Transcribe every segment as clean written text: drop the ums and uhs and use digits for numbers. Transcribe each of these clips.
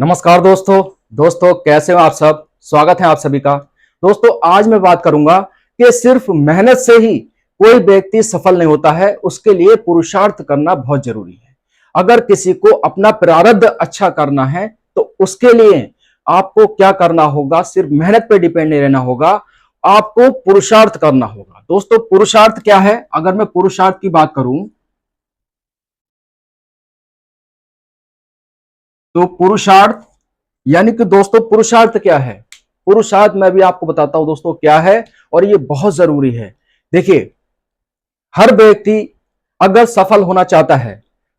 नमस्कार दोस्तों। कैसे हो आप सब। स्वागत है आप सभी का। दोस्तों आज मैं बात करूंगा कि सिर्फ मेहनत से ही कोई व्यक्ति सफल नहीं होता है, उसके लिए पुरुषार्थ करना बहुत जरूरी है। अगर किसी को अपना प्रारब्ध अच्छा करना है तो उसके लिए आपको क्या करना होगा, सिर्फ मेहनत पे डिपेंड नहीं रहना होगा, आपको पुरुषार्थ करना होगा। दोस्तों पुरुषार्थ क्या है? अगर मैं पुरुषार्थ की बात करूं तो पुरुषार्थ यानी कि दोस्तों पुरुषार्थ क्या है? पुरुषार्थ मैं भी आपको बताता हूं दोस्तों क्या है, और ये बहुत जरूरी है। देखिए, हर व्यक्ति अगर सफल होना चाहता है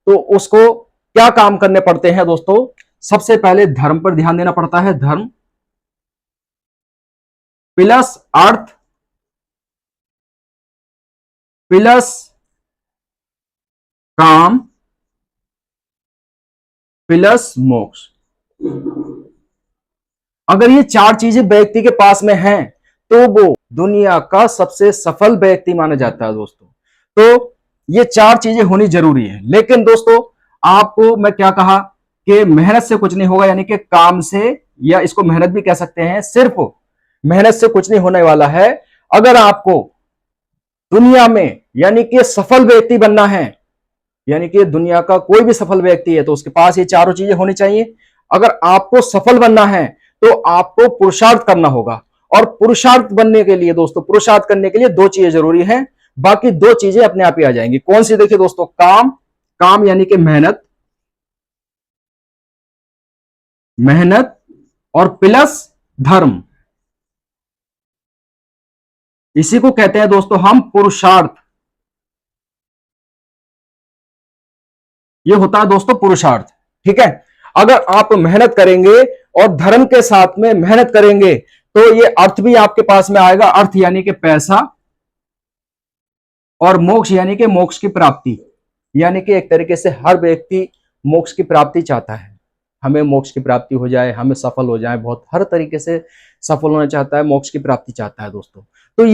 तो उसको क्या काम करने पड़ते हैं दोस्तों? सबसे पहले धर्म पर ध्यान देना पड़ता है। धर्म प्लस अर्थ प्लस काम प्लस मोक्ष। अगर ये चार चीजें व्यक्ति के पास में हैं तो वो दुनिया का सबसे सफल व्यक्ति माना जाता है दोस्तों। तो ये चार चीजें होनी जरूरी है। लेकिन दोस्तों आपको मैं क्या कहा कि मेहनत से कुछ नहीं होगा, यानी कि काम से, या इसको मेहनत भी कह सकते हैं। सिर्फ मेहनत से कुछ नहीं होने वाला है। अगर आपको दुनिया में यानी कि सफल व्यक्ति बनना है, यानी कि दुनिया का कोई भी सफल व्यक्ति है तो उसके पास ये चारों चीजें होनी चाहिए। अगर आपको सफल बनना है तो आपको पुरुषार्थ करना होगा। और पुरुषार्थ बनने के लिए दोस्तों, पुरुषार्थ करने के लिए दो चीजें जरूरी हैं, बाकी दो चीजें अपने आप ही आ जाएंगी। कौन सी? देखिए दोस्तों, काम। काम यानी कि मेहनत, मेहनत और प्लस धर्म, इसी को कहते हैं दोस्तों हम पुरुषार्थ। ये होता है दोस्तों पुरुषार्थ। ठीक है। अगर आप मेहनत करेंगे और धर्म के साथ में मेहनत करेंगे तो ये अर्थ भी आपके पास में आएगा। अर्थ यानी कि पैसा, और मोक्ष यानी कि मोक्ष की प्राप्ति। यानी कि एक तरीके से हर व्यक्ति मोक्ष की प्राप्ति चाहता है। हमें मोक्ष की प्राप्ति हो जाए, हमें सफल हो जाए, बहुत हर तरीके से सफल होना चाहता है, मोक्ष की प्राप्ति चाहता है दोस्तों। तो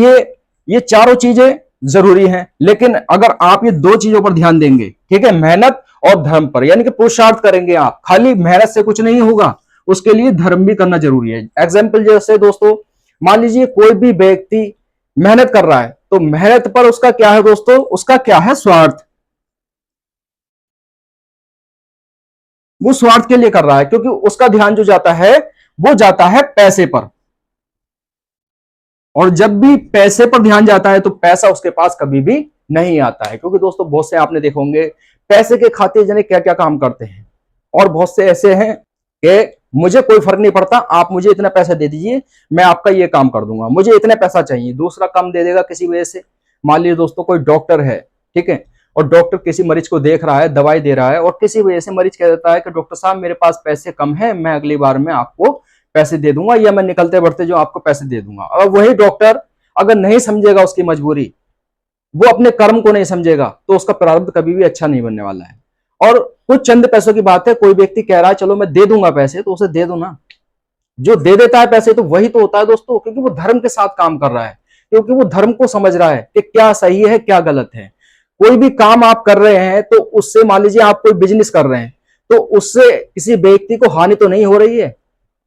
ये चारों चीजें जरूरी हैं। लेकिन अगर आप ये दो चीजों पर ध्यान देंगे, ठीक है, मेहनत और धर्म पर, यानी कि पुरुषार्थ करेंगे आप, खाली मेहनत से कुछ नहीं होगा, उसके लिए धर्म भी करना जरूरी है। एग्जाम्पल जैसे दोस्तों, मान लीजिए कोई भी व्यक्ति मेहनत कर रहा है तो मेहनत पर उसका क्या है दोस्तों? उसका क्या है? स्वार्थ। वो स्वार्थ के लिए कर रहा है, क्योंकि उसका ध्यान जो जाता है वो जाता है पैसे पर। और जब भी पैसे पर ध्यान जाता है तो पैसा उसके पास कभी भी नहीं आता है। क्योंकि दोस्तों बहुत से आपने देखे होंगे पैसे के खातिर जाने क्या क्या काम करते हैं, और बहुत से ऐसे हैं कि मुझे कोई फर्क नहीं पड़ता, आप मुझे इतना पैसा दे दीजिए, मैं आपका ये काम कर दूंगा, मुझे इतने पैसा चाहिए, दूसरा काम दे देगा किसी वजह से। मान लीजिए दोस्तों कोई डॉक्टर है, ठीक है, और डॉक्टर किसी मरीज को देख रहा है, दवाई दे रहा है, और किसी वजह से मरीज कह देता है कि डॉक्टर साहब मेरे पास पैसे कम है, मैं अगली बार में आपको पैसे दे दूंगा, या मैं निकलते बढ़ते जो आपको पैसे दे दूंगा। और वही डॉक्टर अगर नहीं समझेगा उसकी मजबूरी, वो अपने कर्म को नहीं समझेगा, तो उसका प्रारब्ध कभी भी अच्छा नहीं बनने वाला है। और कुछ चंद पैसों की बात है, कोई व्यक्ति कह रहा है चलो मैं दे दूंगा पैसे, तो उसे दे दो ना। जो दे देता है पैसे तो वही तो होता है दोस्तों, क्योंकि वो धर्म के साथ काम कर रहा है, क्योंकि वो धर्म को समझ रहा है कि क्या सही है क्या गलत है। कोई भी काम आप कर रहे हैं तो उससे, मान लीजिए आप कोई बिजनेस कर रहे हैं, तो उससे किसी व्यक्ति को हानि तो नहीं हो रही है।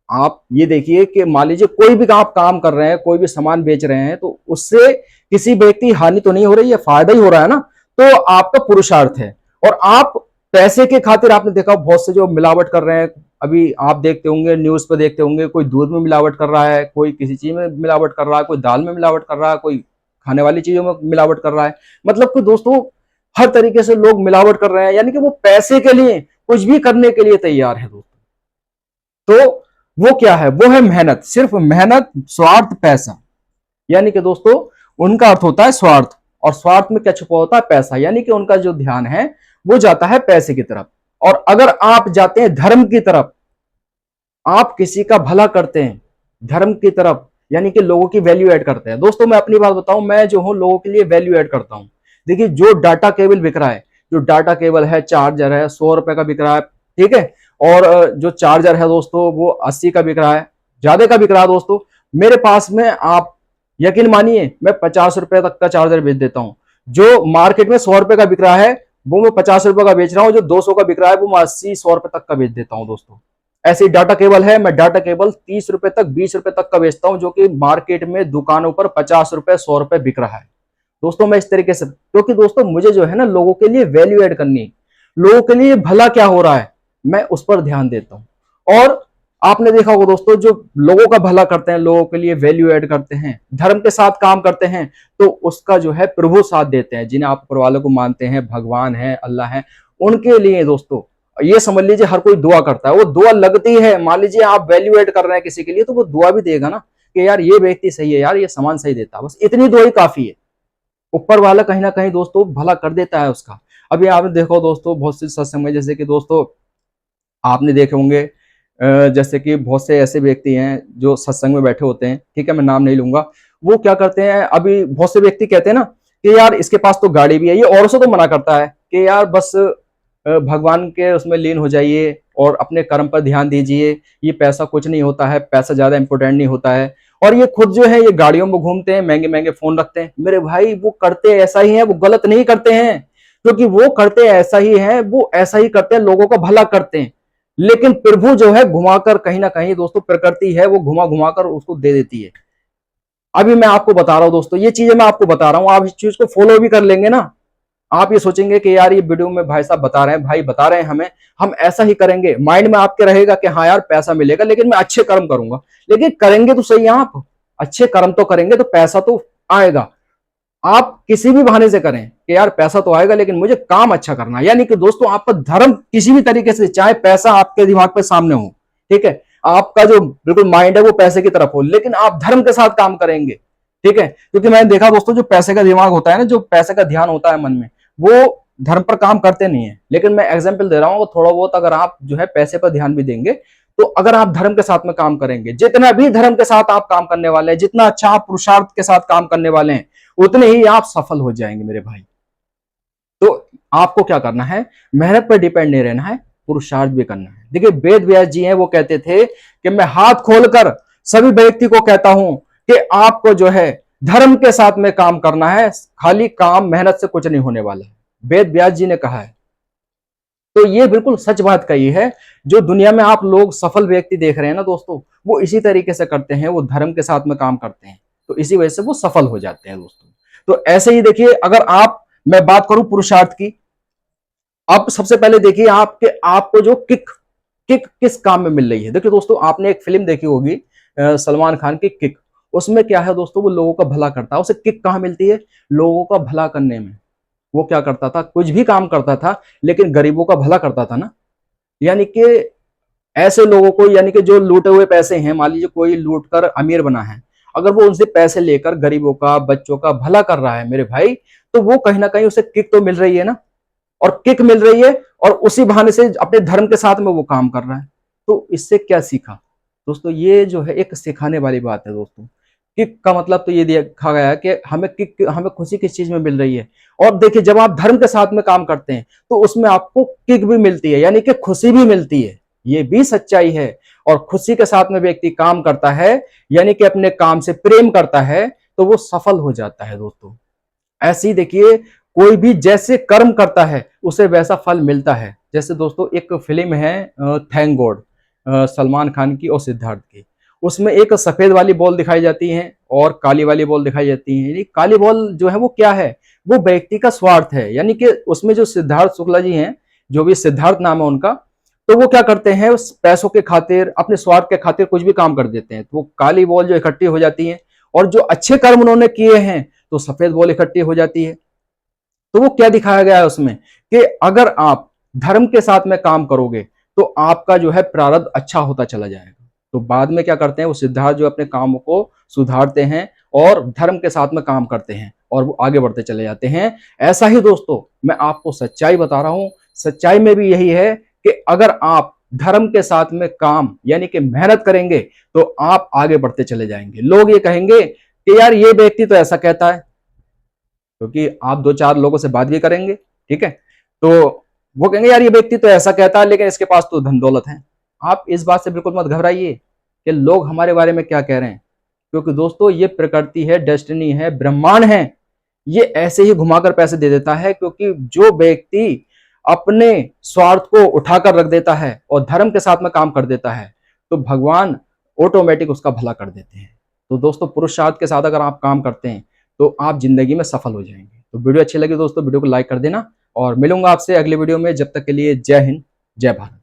आप ये देखिए कि मान लीजिए कोई भी आप काम कर रहे हैं, कोई भी सामान बेच रहे हैं, तो उससे किसी व्यक्ति हानि तो नहीं हो रही है, फायदा ही हो रहा है ना। तो आपका पुरुषार्थ है। और आप पैसे के खातिर, आपने देखा बहुत से जो मिलावट कर रहे हैं, अभी आप देखते होंगे, न्यूज पे देखते होंगे, कोई दूध में मिलावट कर रहा है, कोई किसी चीज में मिलावट कर रहा है, कोई दाल में मिलावट कर रहा है, कोई खाने वाली चीजों में मिलावट कर रहा है। मतलब कि दोस्तों हर तरीके से लोग मिलावट कर रहे हैं, यानी कि वो पैसे के लिए कुछ भी करने के लिए तैयार है दोस्तों। तो वो क्या है? वो है मेहनत, सिर्फ मेहनत, स्वार्थ, पैसा। यानी कि दोस्तों उनका अर्थ होता है स्वार्थ, और स्वार्थ में क्या छुपा होता है? पैसा। यानी कि उनका जो ध्यान है वो जाता है पैसे की तरफ। और अगर आप जाते हैं धर्म की तरफ, आप किसी का भला करते हैं धर्म की तरफ, यानी कि लोगों की वैल्यू ऐड करते हैं। दोस्तों मैं अपनी बात बताऊं, मैं जो हूं लोगों के लिए वैल्यू ऐड करता हूं। देखिए जो डाटा केबल बिक रहा है, जो डाटा केबल है, चार्जर है, 100 रुपए का बिक रहा है, ठीक है, और जो चार्जर है दोस्तों वो 80 का बिक रहा है, ज्यादा का बिक रहा है दोस्तों। मेरे पास में आप यकीन मानिए मैं 50 रुपए तक का चार्जर बेच देता हूं। जो मार्केट में 100 रुपए का बिक रहा है वो मैं 50 रुपए का बेच रहा हूं, जो 200 का बिक रहा है वो मैं 80-100 रुपए तक का बेच देता हूं दोस्तों। ऐसे डाटा केबल है, मैं डाटा केबल 30 रुपए तक 20 रुपए तक का बेचता हूं, जो कि मार्केट में दुकानों पर 50 रुपए 100 रुपए बिक रहा है। दोस्तों मैं इस तरीके से, क्योंकि दोस्तों मुझे जो है ना लोगों के लिए वैल्यू ऐड करनी है, लोगों के लिए भला क्या हो रहा है मैं उस पर ध्यान देता हूं। और आपने देखा होगा दोस्तों, जो लोगों का भला करते हैं, लोगों के लिए वैल्यू ऐड करते हैं, धर्म के साथ काम करते हैं, तो उसका जो है प्रभु साथ देते हैं। जिन्हें आप ऊपर वालों को मानते हैं, भगवान है, अल्लाह है, उनके लिए दोस्तों ये समझ लीजिए हर कोई दुआ करता है, वो दुआ लगती है। मान लीजिए आप वैल्यू ऐड कर रहे हैं किसी के लिए, तो वो दुआ भी देगा ना कि यार ये व्यक्ति सही है, यार ये सामान सही देता है, बस इतनी दुआ ही काफी है। ऊपर वाला कहीं ना कहीं दोस्तों भला कर देता है उसका। अभी आपने देखो दोस्तों बहुत सी सत्संग में, जैसे कि दोस्तों आपने देखे होंगे, जैसे कि बहुत से ऐसे व्यक्ति हैं जो सत्संग में बैठे होते हैं, ठीक है मैं नाम नहीं लूंगा, वो क्या करते हैं, अभी बहुत से व्यक्ति कहते हैं ना कि यार इसके पास तो गाड़ी भी है, ये औरों से तो मना करता है कि यार बस भगवान के उसमें लीन हो जाइए और अपने कर्म पर ध्यान दीजिए, ये पैसा कुछ नहीं होता है, पैसा ज्यादा इंपॉर्टेंट नहीं होता है। और ये खुद जो है ये गाड़ियों में घूमते हैं, महंगे महंगे फोन रखते हैं। मेरे भाई वो करते ऐसा ही है, वो गलत नहीं करते हैं, क्योंकि वो करते ऐसा ही है, वो ऐसा ही करते हैं, लोगों का भला करते हैं। लेकिन प्रभु जो है घुमाकर कहीं ना कहीं दोस्तों, प्रकृति है वो घुमा घुमाकर उसको दे देती है। अभी मैं आपको बता रहा हूं दोस्तों, ये चीजें मैं आपको बता रहा हूं, आप इस चीज को फॉलो भी कर लेंगे ना, आप ये सोचेंगे कि यार ये वीडियो में भाई साहब बता रहे हैं, भाई बता रहे हैं हमें, हम ऐसा ही करेंगे। माइंड में आपके रहेगा कि हाँ यार पैसा मिलेगा, लेकिन मैं अच्छे कर्म करूंगा। लेकिन करेंगे तो सही, आप अच्छे कर्म तो करेंगे तो पैसा तो आएगा। आप किसी भी बहाने से करें कि यार पैसा तो आएगा, लेकिन मुझे काम अच्छा करना है। यानी कि दोस्तों आपका धर्म किसी भी तरीके से, चाहे पैसा आपके दिमाग पे सामने हो, ठीक है, आपका जो बिल्कुल माइंड है वो पैसे की तरफ हो, लेकिन आप धर्म के साथ काम करेंगे, ठीक है। क्योंकि मैंने देखा दोस्तों, जो पैसे का दिमाग होता है ना, जो पैसे का ध्यान होता है मन में, वो धर्म पर काम करते नहीं है। लेकिन मैं एग्जाम्पल दे रहा हूं, थोड़ा बहुत अगर आप जो है पैसे पर ध्यान भी देंगे, तो अगर आप धर्म के साथ में काम करेंगे, जितना भी धर्म के साथ आप काम करने वाले हैं, जितना अच्छा आप पुरुषार्थ के साथ काम करने वाले हैं, उतने ही आप सफल हो जाएंगे मेरे भाई। तो आपको क्या करना है, मेहनत पर डिपेंड नहीं रहना है, पुरुषार्थ भी करना है। देखिए वेद व्यास जी हैं, वो कहते थे कि मैं हाथ खोलकर सभी व्यक्ति को कहता हूं कि आपको जो है धर्म के साथ में काम करना है, खाली काम मेहनत से कुछ नहीं होने वाला है। वेद व्यास जी ने कहा है। तो ये बिल्कुल सच बात कही है। जो दुनिया में आप लोग सफल व्यक्ति देख रहे हैं ना दोस्तों, वो इसी तरीके से करते हैं, वो धर्म के साथ में काम करते हैं, तो इसी वजह से वो सफल हो जाते हैं दोस्तों। तो ऐसे ही देखिए, अगर आप, मैं बात करूं पुरुषार्थ की, आप सबसे पहले देखिए आपके आपको जो किक किक किस काम में मिल रही है। देखिए दोस्तों, आपने एक फिल्म देखी होगी सलमान खान की किक। उसमें क्या है दोस्तों, वो लोगों का भला करता है। उसे किक कहां मिलती है, लोगों का भला करने में। वो क्या करता था, कुछ भी काम करता था, लेकिन गरीबों का भला करता था ना। यानी कि ऐसे लोगों को, यानी कि जो लूटे हुए पैसे हैं, मान लीजिए कोई लूट कर अमीर बना है, अगर वो उनसे पैसे लेकर गरीबों का, बच्चों का भला कर रहा है मेरे भाई, तो वो कहीं ना कहीं उसे किक तो मिल रही है ना, और किक मिल रही है, और उसी बहाने से अपने धर्म के साथ में वो काम कर रहा है। तो इससे क्या सीखा दोस्तों, ये जो है एक सिखाने वाली बात है दोस्तों। किक का मतलब तो ये देखा गया है कि हमें किक, हमें खुशी किस चीज में मिल रही है। और देखिए जब आप धर्म के साथ में काम करते हैं, तो उसमें आपको किक भी मिलती है, यानी कि खुशी भी मिलती है। ये भी सच्चाई है। और खुशी के साथ में व्यक्ति काम करता है, यानी कि अपने काम से प्रेम करता है, तो वो सफल हो जाता है दोस्तों। ऐसे ही देखिए, कोई भी जैसे कर्म करता है उसे वैसा फल मिलता है। जैसे दोस्तों एक फिल्म है थैंक गॉड, सलमान खान की और सिद्धार्थ की। उसमें एक सफेद वाली बॉल दिखाई जाती है और काली वाली बॉल दिखाई जाती है। यानी काली बॉल जो है वो क्या है, वो व्यक्ति का स्वार्थ है। यानी कि उसमें जो सिद्धार्थ शुक्ला जी हैं, जो भी सिद्धार्थ नाम है उनका, तो वो क्या करते हैं, उस पैसों के खातिर, अपने स्वार्थ के खातिर कुछ भी काम कर देते हैं। तो वो काली बॉल जो इकट्ठी हो जाती है, और जो अच्छे कर्म उन्होंने किए हैं तो सफेद बॉल इकट्ठी हो जाती है। तो वो क्या दिखाया गया है उसमें, कि अगर आप धर्म के साथ में काम करोगे तो आपका जो है प्रारब्ध अच्छा होता चला जाएगा। तो बाद में क्या करते हैं, वो सिद्धार्थ जो अपने कामों को सुधारते हैं और धर्म के साथ में काम करते हैं, और वो आगे बढ़ते चले जाते हैं। ऐसा ही दोस्तों मैं आपको सच्चाई बता रहा हूं। सच्चाई में भी यही है कि अगर आप धर्म के साथ में काम, यानी कि मेहनत करेंगे, तो आप आगे बढ़ते चले जाएंगे। लोग ये कहेंगे कि यार ये व्यक्ति तो ऐसा कहता है, क्योंकि आप दो चार लोगों से बात भी करेंगे, ठीक है, तो वो कहेंगे यार ये व्यक्ति तो ऐसा कहता है, लेकिन इसके पास तो धन दौलत है। आप इस बात से बिल्कुल मत घबराइए कि लोग हमारे बारे में क्या कह रहे हैं, क्योंकि दोस्तों ये प्रकृति है, डेस्टिनी है, ब्रह्मांड है, ये ऐसे ही घुमाकर पैसे दे देता है। क्योंकि जो व्यक्ति अपने स्वार्थ को उठाकर रख देता है और धर्म के साथ में काम कर देता है, तो भगवान ऑटोमेटिक उसका भला कर देते हैं। तो दोस्तों पुरुषार्थ के साथ अगर आप काम करते हैं तो आप जिंदगी में सफल हो जाएंगे। तो वीडियो अच्छी लगी दोस्तों, वीडियो को लाइक कर देना और मिलूंगा आपसे अगले वीडियो में। जब तक के लिए जय हिंद, जय भारत।